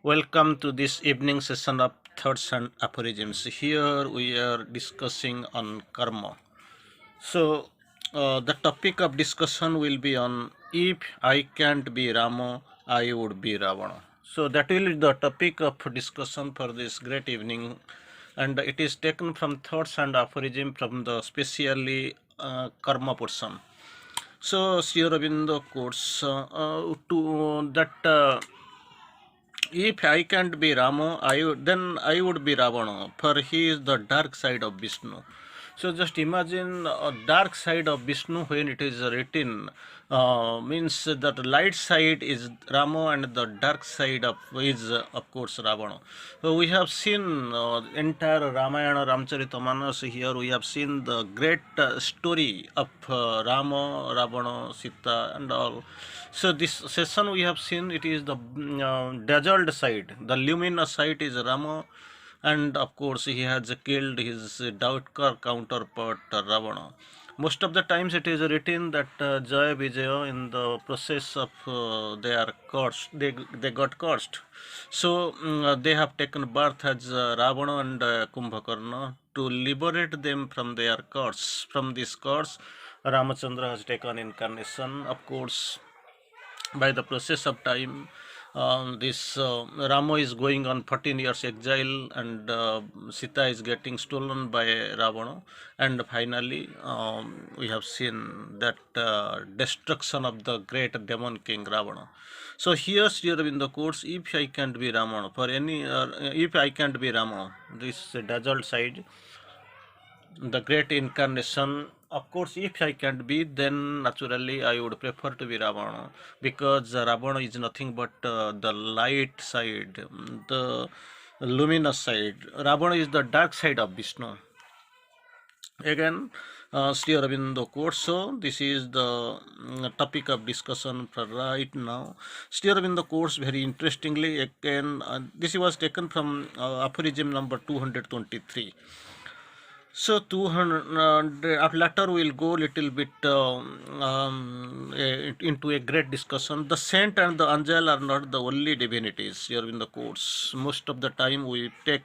Welcome to this evening session of Thoughts and Aphorisms. Here we are discussing on karma. The topic of discussion will be on if I can't be Rama, I would be Ravana. So, that will be the topic of discussion for this great evening, and it is taken from Thoughts and Aphorism from the specially karma portion. So, Sri Aurobindo quotes to that. If I can't be Rama, then I would be Ravana, for he is the dark side of Vishnu. So just imagine a dark side of Vishnu when it is written, means that the light side is Rama and the dark side of is of course Ravana. So we have seen entire Ramayana, Ramcharitamanas. Here we have seen the great story of Rama, Ravana, Sita, and all. So this session we have seen it is the dazzled side, the luminous side is Rama, and of course he has killed his doubtful counterpart Ravana. Most of the times it is written that Jaya Vijaya in the process of they are cursed, they got cursed. So they have taken birth as Ravana and Kumbhakarna to liberate them from their curse. From this curse, Ramachandra has taken incarnation. Of course, by the process of time, this Rama is going on 14 years exile, and Sita is getting stolen by Ravana, and finally we have seen that destruction of the great demon king Ravana. So here Sri Aurobindo quotes, if I can't be Rama, for any, if I can't be Rama, this dazzled side, the great incarnation. Of course, if I can't be, then naturally I would prefer to be Ravana, because Ravana is nothing but the light side, the luminous side. Ravana is the dark side of Vishnu. Again, Sri Aurobindo quotes. So this is the topic of discussion for right now. Sri Aurobindo quotes very interestingly. Again, this was taken from aphorism number 223. So 200 later we'll go little bit into a great discussion. The saint and the angel are not the only divinities here in the course. Most of the time we take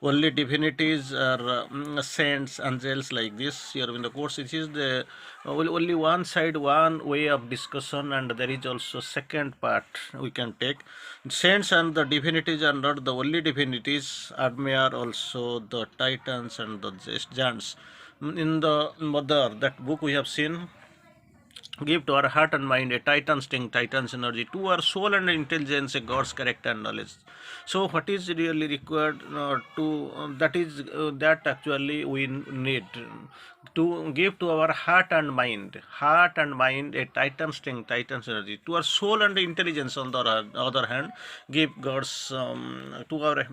only divinities or saints, angels like this here in the course. It is the only one side, one way of discussion, and there is also second part we can take. Saints and the divinities are not the only divinities. Admire also the titans and the giants. In the Mother, that book we have seen, give to our heart and mind a titan sting, titan's energy, to our soul and intelligence a God's character and knowledge. So what is really required that is that actually we need to give to our heart and mind a titan sting, titan's energy, to our soul and intelligence. On the other hand, give God's to our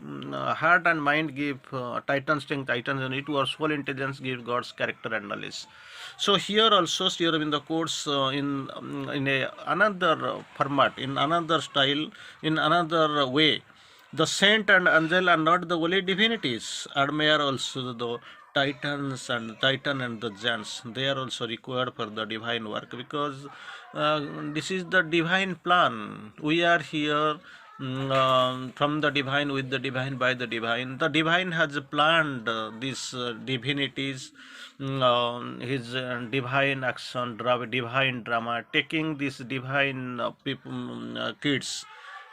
heart and mind give titan sting, titan's energy, to our soul intelligence give God's character and knowledge. So here also Sri Aurobindo quotes in a another format, in another style, in another way. The saint and angel are not the only divinities. Admire also the titans and titan and the giants. They are also required for the divine work, because this is the divine plan. We are here from the divine, with the divine, by the divine. The divine has planned these divinities, his divine action, divine drama, taking these divine kids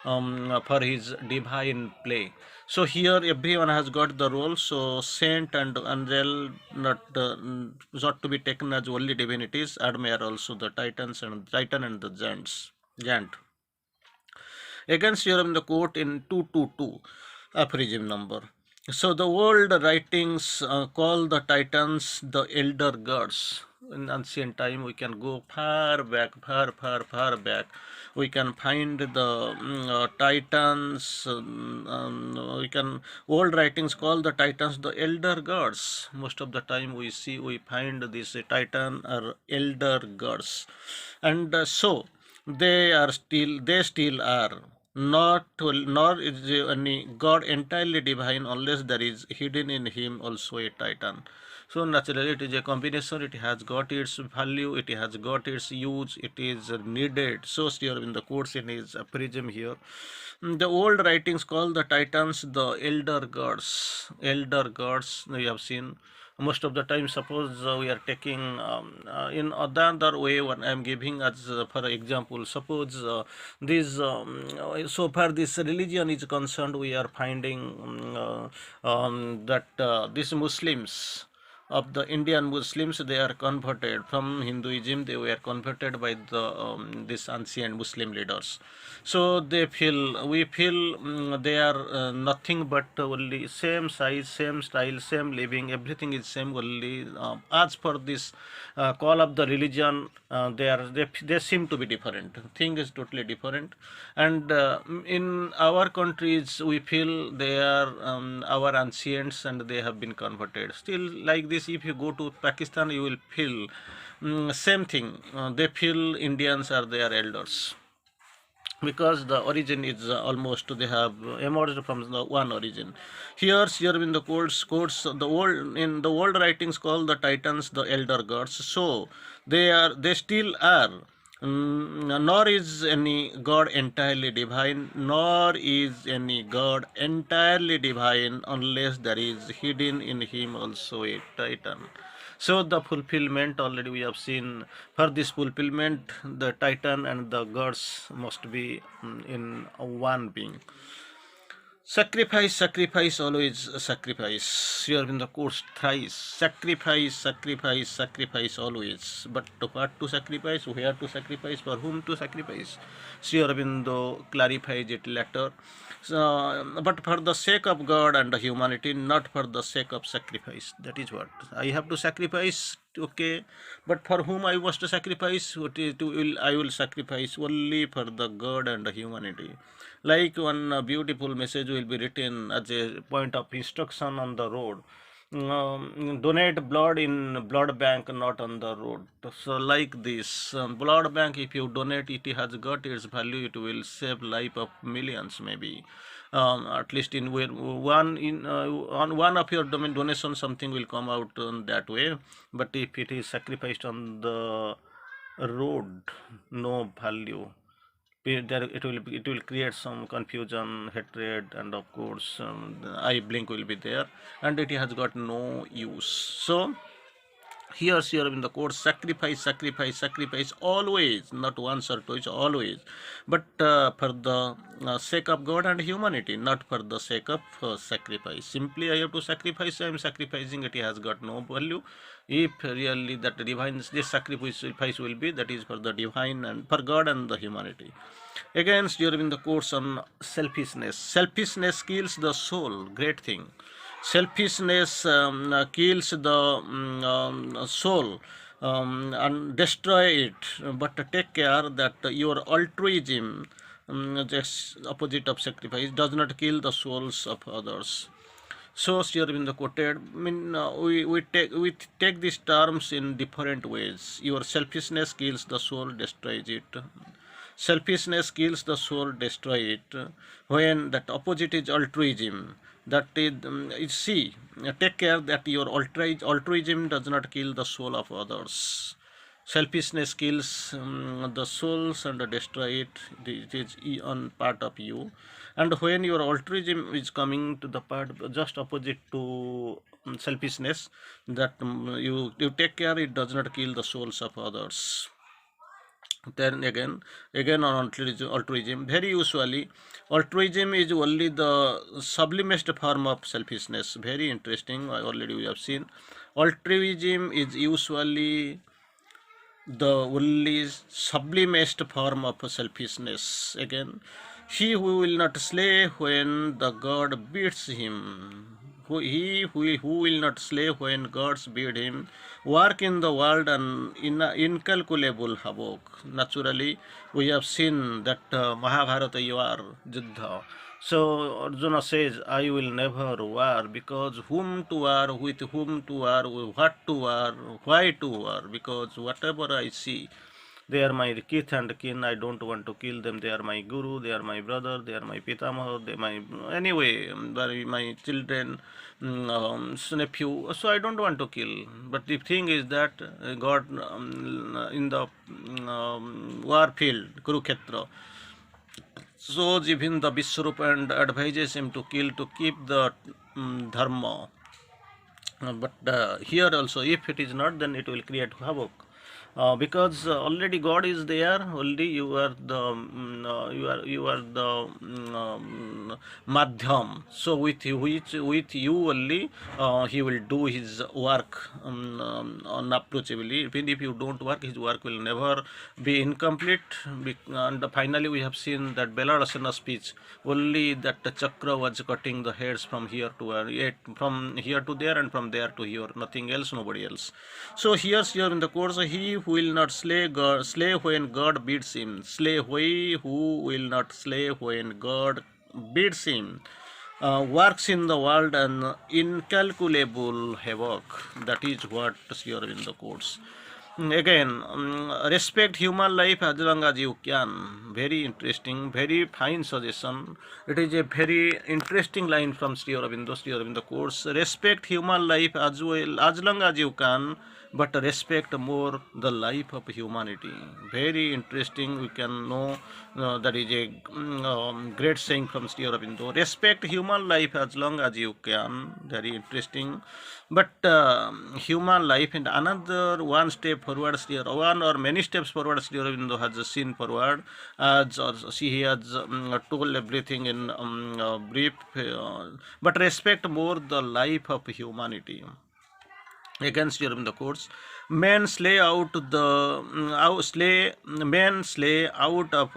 for his divine play. So here everyone has got the role. So saint and angel not to be taken as only divinities. Admire also the titans and titan and the giant. Again, here in the quote in 222 aphorism number. So the old writings call the titans the elder gods. In ancient time, we can go far back, far back. We can find the titans. We can old writings call the titans the elder gods. Most of the time, we find this titan or elder gods, and so they still are not, nor is any god entirely divine unless there is hidden in him also a titan. So naturally it is a combination, it has got its value, it has got its use, it is needed. So Sri Aurobindo quotes in his aphorism here. The old writings call the Titans the elder gods. Elder gods we have seen most of the time. Suppose we are taking in other way, what I am giving as for example, suppose this so far this religion is concerned, we are finding that these Muslims of the Indian Muslims, they are converted from Hinduism. They were converted by the this ancient Muslim leaders. So they feel, we feel they are nothing but only same size, same style, same living, everything is same. Only as per this call of the religion, they seem to be different. Thing is totally different, and in our countries we feel they are our ancients and they have been converted. Still like this, if you go to Pakistan, you will feel same thing. They feel Indians are their elders, because the origin is almost, they have emerged from the one origin. Here Sri Aurobindo quotes the old, in the old writings call the Titans the elder gods. So they still are. Nor is any god entirely divine, nor is any god entirely divine, unless there is hidden in him also a Titan. So the fulfillment, already we have seen, for this fulfillment the Titan and the gods must be in one being. Sacrifice, sacrifice, always sacrifice. Here in the course thrice. Sacrifice, sacrifice, sacrifice always. But what to sacrifice, where to sacrifice, for whom to sacrifice? Sri Aurobindo clarifies it later. So, but for the sake of God and humanity, not for the sake of sacrifice. That is what I have to sacrifice. Okay, but for whom I was to sacrifice? I will sacrifice only for the God and the humanity. Like one beautiful message will be written as a point of instruction on the road. Donate blood in blood bank, not on the road. So like this, blood bank, if you donate, it has got its value, it will save life of millions maybe. At least in where one in on one of your donation, something will come out that way. But if it is sacrificed on the road, no value. It will create some confusion, hatred, and of course the eye blink will be there, and it has got no use. So here in the quote, sacrifice, sacrifice, sacrifice always, not once or twice, always, but for the sake of God and humanity, not for the sake of sacrifice. Simply I have to sacrifice, I am sacrificing, it has got no value. If really that divine, this sacrifice will be, that is for the divine and for God and the humanity. Again, during the course on selfishness. Selfishness kills the soul. Great thing. Selfishness kills the soul and destroy it. But take care that your altruism, just opposite of sacrifice, does not kill the souls of others. So Sri Aurobindo quoted. I mean, we take these terms in different ways. Your selfishness kills the soul, destroys it. Selfishness kills the soul, destroy it. When that opposite is altruism, that is see, take care that your altruism does not kill the soul of others. Selfishness kills the souls and destroy it. It is on part of you. And when your altruism is coming to the part just opposite to selfishness, that you take care, it does not kill the souls of others. Then again on altruism, very usually altruism is only the sublimest form of selfishness. Very interesting. Already we have seen altruism is usually the only sublimest form of selfishness. Again, he who will not slay when the God beats him, who will not slay when gods beat him, work in the world an incalculable havoc. Naturally, we have seen that Mahabharata Yuddha. So Arjuna says, I will never war, because whom to war, with whom to war, what to war, why to war, because whatever I see, They are my kith and kin. I don't want to kill them. They are my guru. They are my brother. They are my pitamaha. They my anyway. They are my children, nephew. So I don't want to kill. But the thing is that God in the war field, Kurukshetra, shows even the Vishwarupa and advises him to kill to keep the dharma. But here also, if it is not, then it will create havoc. Because already God is there. Only you are the you are the madhyam. So with you only he will do his work unapproachably. Even if you don't work, his work will never be incomplete. And finally, we have seen that Belarasana speech. Only that the chakra was cutting the heads from here to from here to there and from there to here. Nothing else, nobody else. So here in the course, he who will not slay when God beats him. Slay who will not slay when God beats him. Works in the world and incalculable havoc. That is what Sri Aurobindo quotes. Again, respect human life as long as you can. Very interesting, very fine suggestion. It is a very interesting line from Sri Aurobindo. Sri Aurobindo quotes, respect human life as long as you can, but respect more the life of humanity. Very interesting. We can know that is a great saying from Sri Aurobindo. Respect human life as long as you can. Very interesting. But human life and another one step forward, one or many steps forward, Sri Aurobindo has seen forward, as he has told everything in brief, but respect more the life of humanity. Against during the courts, men slay out of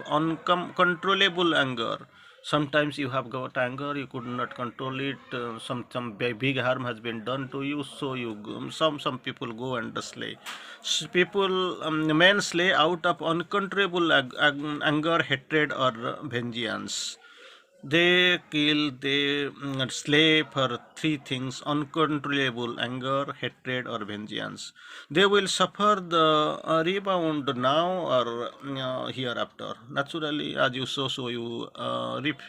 uncontrollable anger. Sometimes you have got anger, you could not control it. Some big harm has been done to you, so some people go and slay. Men slay out of uncontrollable anger, hatred, or vengeance. They kill, they slay for three things: uncontrollable anger, hatred, or vengeance. They will suffer the rebound now or hereafter. Naturally, as you sow, so you reap.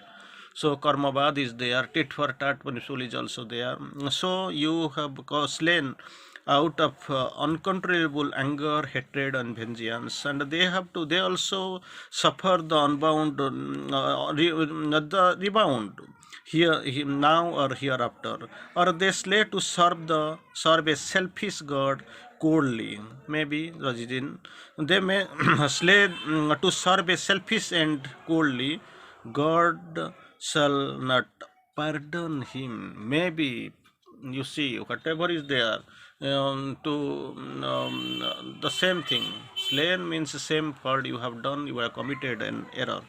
So karmabad is there, tit for tat principle is also there. So you have slain out of uncontrollable anger, hatred, and vengeance, and they also suffer the unbound the rebound now or hereafter, or they slay to serve a selfish god coldly. Maybe Rajidin, they may slay to serve a selfish end coldly. God shall not pardon him. Maybe you see, whatever is there, to the same thing. Slain means the same fault you have done, you have committed an error.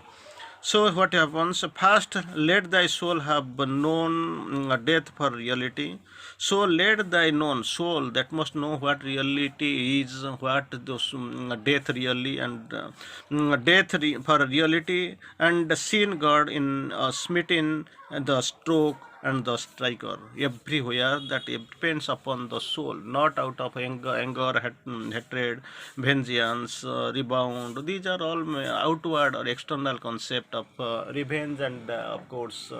So what happens? First, let thy soul have known death for reality. So let thy known soul that must know what reality is, what those death really, and for reality, and seen God in smitten the stroke and the striker everywhere. That depends upon the soul, not out of anger, hatred, vengeance, rebound. These are all outward or external concept of revenge and of course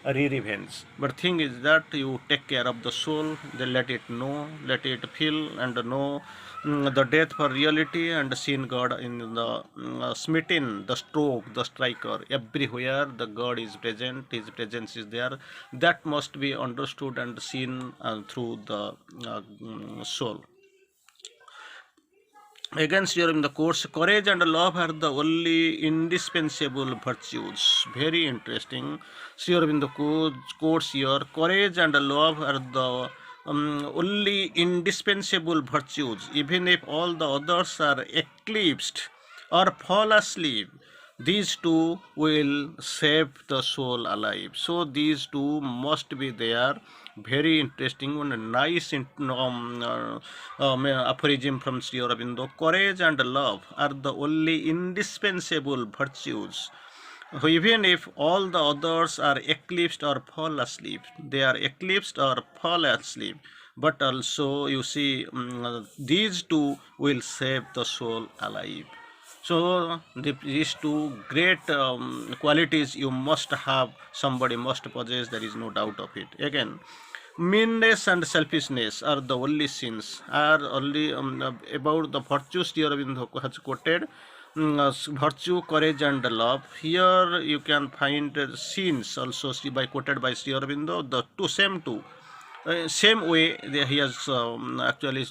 re-revenge. But thing is that you take care of the soul, then let it know, let it feel and know the death for reality, and seen God in the smitten, the stroke, the striker. Everywhere the God is present, His presence is there. That must be understood and seen through the soul. Against here in the course, courage and love are the only indispensable virtues. Very interesting. Here in the course here, courage and love are the only indispensable virtues. Even if all the others are eclipsed or fall asleep, these two will save the soul alive. So these two must be there. Very interesting and a nice aphorism from Sri Aurobindo. Courage and love are the only indispensable virtues. Even if all the others are eclipsed or fall asleep, they are eclipsed or fall asleep. But also, you see, these two will save the soul alive. So these two great qualities you must have, somebody must possess, there is no doubt of it. Again, meanness and selfishness are the only sins, are only about the virtues Sri Aurobindo has quoted. Virtue, courage, and love. Here you can find sins also by quoted by Sri Aurobindo. The two same two. Same way he has actually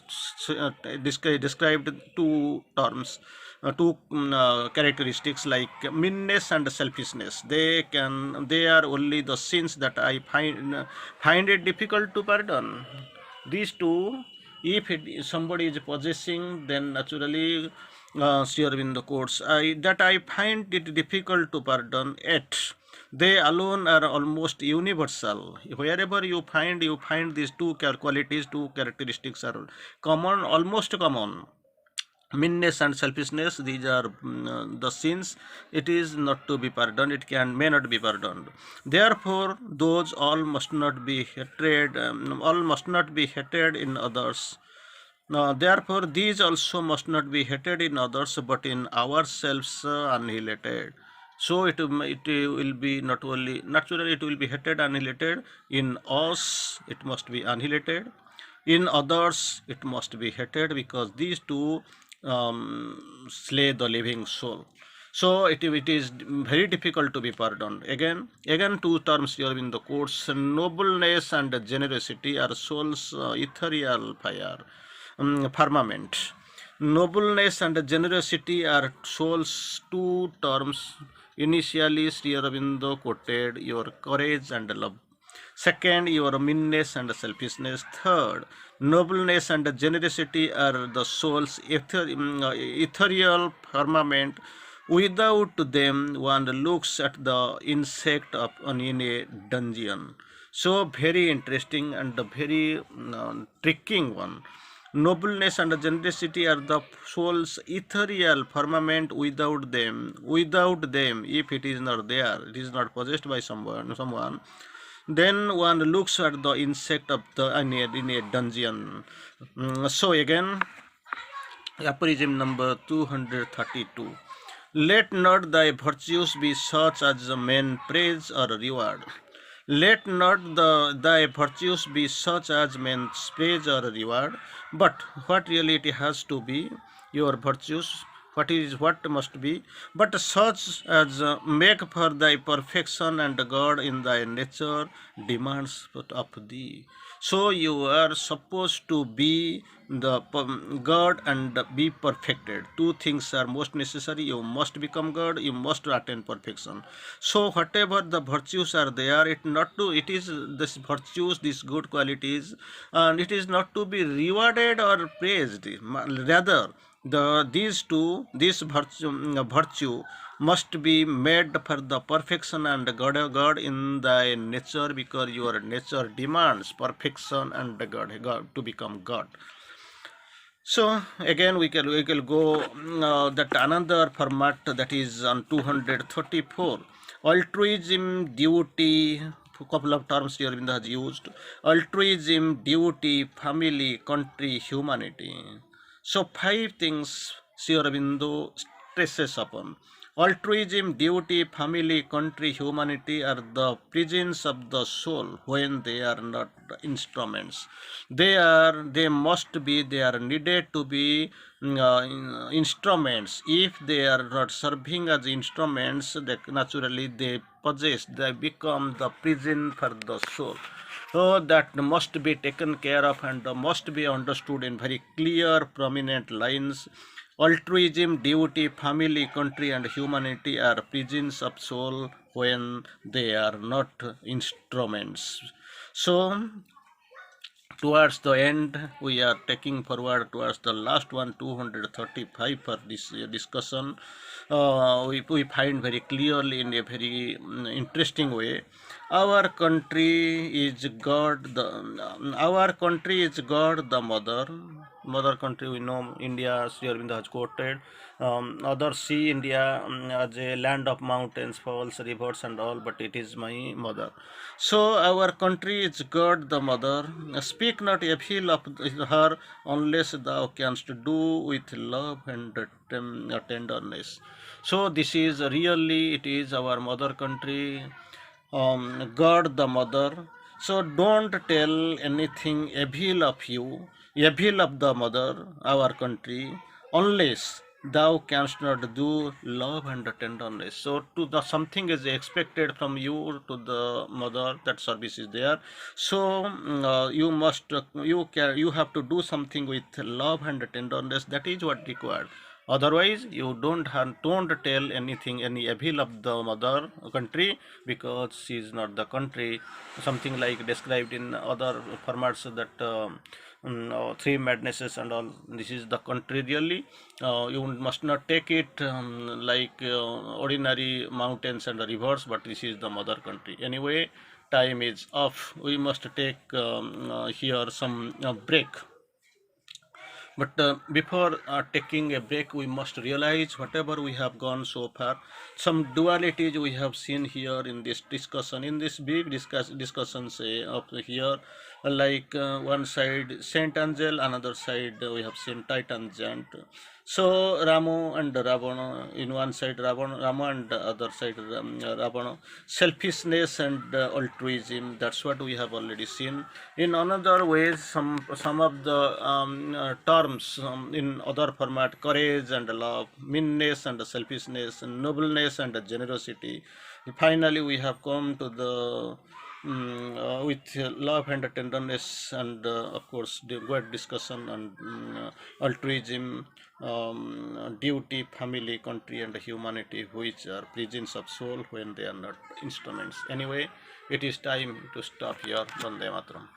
described two terms, two characteristics like meanness and selfishness. They are only the sins that I find it difficult to pardon. These two, if somebody is possessing, then naturally Sri Aurobindo quotes, that I find it difficult to pardon, yet they alone are almost universal. Wherever you find these two qualities, two characteristics are common, almost common. Meanness and selfishness, these are the sins. It is not to be pardoned, it may not be pardoned. Therefore those all must not be hatred, all must not be hated in others. Therefore these also must not be hated in others, but in ourselves annihilated. So it will be not only naturally, it will be hated, annihilated. In us it must be annihilated, in others it must be hated, because these two slay the living soul. So it is very difficult to be pardoned. Again two terms here in the quotes: nobleness and generosity are soul's ethereal fire, firmament. Nobleness and generosity are soul's two terms. Initially Sri Aurobindo quoted your courage and love. Second, your meanness and selfishness. Third, nobleness and generosity are the soul's ethereal firmament. Without them, one looks at the insect in a dungeon. So, very interesting and a very tricking one. Nobleness and generosity are the soul's ethereal firmament. Without them, if it is not there, it is not possessed by someone, then one looks at the insect of the in a dungeon. So again, aphorism number 232. Let not thy virtues be such as men praise or reward. Let not thy virtues be such as men praise or reward, but what really it has to be, your virtues, what must be, but such as make for thy perfection, and God in thy nature demands of thee. So you are supposed to be the God and be perfected. Two things are most necessary. You must become God, you must attain perfection. So whatever the virtues are there, it is this virtues, these good qualities, and it is not to be rewarded or praised. Rather, this virtue must be made for the perfection and God in thy nature, because your nature demands perfection and God to become God. So again we can go that another format, that is on 234. Altruism, duty, couple of terms here Aurobindo has used. Altruism, duty, family, country, humanity. So five things Sri Aurobindo stresses upon. Altruism, duty, family, country, humanity are the prisons of the soul when they are not instruments. They are needed to be instruments. If they are not serving as instruments, that naturally they become the prison for the soul. So that must be taken care of and must be understood in very clear, prominent lines. Altruism, duty, family, country, and humanity are prisons of soul when they are not instruments. So, towards the end, we are taking forward towards the last one, 235, for this discussion. We find very clearly in a very interesting way, our country is God the mother, mother country we know India, Sri Aurobindo has quoted. Others see India as a land of mountains, falls, rivers and all, but it is my mother. So our country is God the mother. Speak not evil of her unless thou canst do with love and tenderness. So this is really, it is our mother country, God the mother. So don't tell anything evil of you, evil of the mother, our country, unless thou canst not do love and tenderness. So to the something is expected from you to the mother, that service is there. So you must you have to do something with love and tenderness. That is what required. Otherwise you don't tell anything, any evil of the mother country, because she is not the country. Something like described in other formats, that three madnesses and all, this is the country really. You must not take it like ordinary mountains and rivers, but this is the mother country. Anyway, time is off. We must take here some break. But before taking a break, we must realize whatever we have gone so far, some dualities we have seen here in this discussion, in this big discussion say of here, like one side Saint Angel, another side we have seen Titan Giant. So Ramo and Ravana, in one side Rama and the other side Ravana. Selfishness and altruism, that's what we have already seen. In another ways, some of the terms in other format: courage and love, meanness and selfishness, and nobleness and generosity. Finally, we have come to the with love and tenderness, and of course the great discussion on altruism, duty, family, country and humanity, which are prisons of soul when they are not instruments. Anyway, it is time to stop here. Vande Mataram.